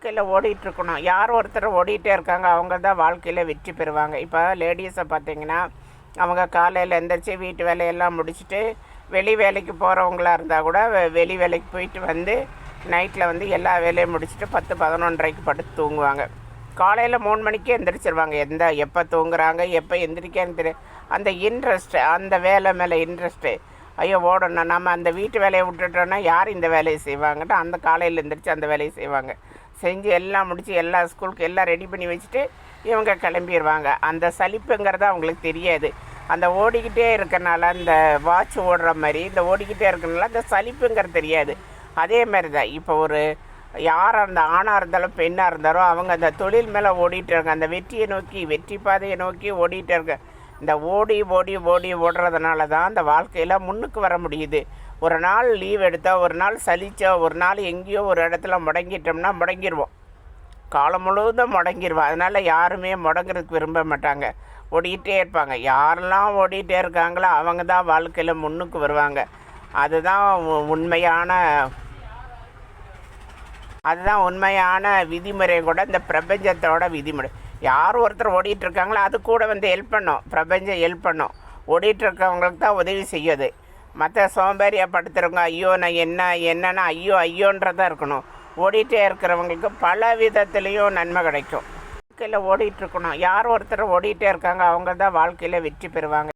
வாழ்க்கையில் ஓடிட்டுருக்கணும். யார் ஒருத்தர் ஓடிட்டே இருக்காங்க, அவங்க தான் வாழ்க்கையில் வெற்றி பெறுவாங்க. இப்போ லேடிஸை பார்த்தீங்கன்னா, அவங்க காலையில் எந்திரிச்சு வீட்டு வேலையெல்லாம் முடிச்சுட்டு வெளி வேலைக்கு போகிறவங்களா இருந்தால் கூட வெளி வேலைக்கு போயிட்டு வந்து நைட்டில் வந்து எல்லா வேலையும் முடிச்சுட்டு 10-11:30க்கு படுத்து தூங்குவாங்க. காலையில் 3 மணிக்கே எந்திரிச்சிருவாங்க. எப்போ தூங்குறாங்க, எப்போ எந்திரிக்கான்னு தெரியும். அந்த இன்ட்ரெஸ்ட்டு, அந்த வேலை மேலே இன்ட்ரெஸ்ட்டு, ஐயோ ஓடணும், நம்ம அந்த வீட்டு வேலையை விட்டுட்டோன்னா யார் இந்த வேலையை செய்வாங்கட்டு அந்த காலையில் எந்திரிச்சு அந்த வேலையை செய்வாங்க. செஞ்சு எல்லாம் முடித்து எல்லா ஸ்கூலுக்கு எல்லாம் ரெடி பண்ணி வச்சுட்டு இவங்க கிளம்பிடுவாங்க. அந்த சலிப்புங்கிறது அவங்களுக்கு தெரியாது. அந்த ஓடிக்கிட்டே இருக்கனால, அந்த வாட்ச் ஓடுற மாதிரி இந்த ஓடிக்கிட்டே இருக்கனால அந்த சலிப்புங்கிறது தெரியாது. அதே மாதிரி தான் இப்போ ஒரு யாராக இருந்தால், ஆணாக இருந்தாலும் பெண்ணாக இருந்தாலும், அவங்க அந்த தொழில் மேலே ஓடிட்டு இருக்காங்க. அந்த வெற்றியை நோக்கி, வெற்றி பாதையை நோக்கி ஓடிட்டு இருக்க. இந்த ஓடி ஓடி ஓடி ஓடுறதுனால தான் அந்த வாழ்க்கையில் முன்னுக்கு வர முடியுது. ஒரு நாள் லீவ் எடுத்தால், ஒரு நாள் சலிச்சா, ஒரு நாள் எங்கேயோ ஒரு இடத்துல முடங்கிட்டோம்னா முடங்கிடுவோம். காலம் முழுவதும் முடங்கிடுவோம். அதனால் யாருமே முடங்கிறதுக்கு விரும்ப மாட்டாங்க, ஓடிக்கிட்டே இருப்பாங்க. யாரெல்லாம் ஓடிட்டே இருக்காங்களோ அவங்க தான் வாழ்க்கையில் முன்னுக்கு வருவாங்க. அதுதான் உண்மையான விதிமுறை கூட, இந்த பிரபஞ்சத்தோட விதிமுறை. யார் ஒருத்தர் ஓடிட்டுருக்காங்களோ அது கூட வந்து ஹெல்ப் பண்ணும், பிரபஞ்சம் ஹெல்ப் பண்ணும். ஓடிட்டுருக்கவங்களுக்கு தான் உதவி செய்யுது. மற்ற சோம்பேறியாக படுத்துறவங்க ஐயோ நான் என்னன்னா ஐயோன்றதான் இருக்கணும். ஓடிட்டே இருக்கிறவங்களுக்கு பல விதத்துலேயும் நன்மை கிடைக்கும். வாழ்க்கையில் ஓடிட்டுருக்கணும். யார் ஒருத்தர் ஓடிட்டே இருக்காங்க, அவங்க தான் வாழ்க்கையில் வெற்றி பெறுவாங்க.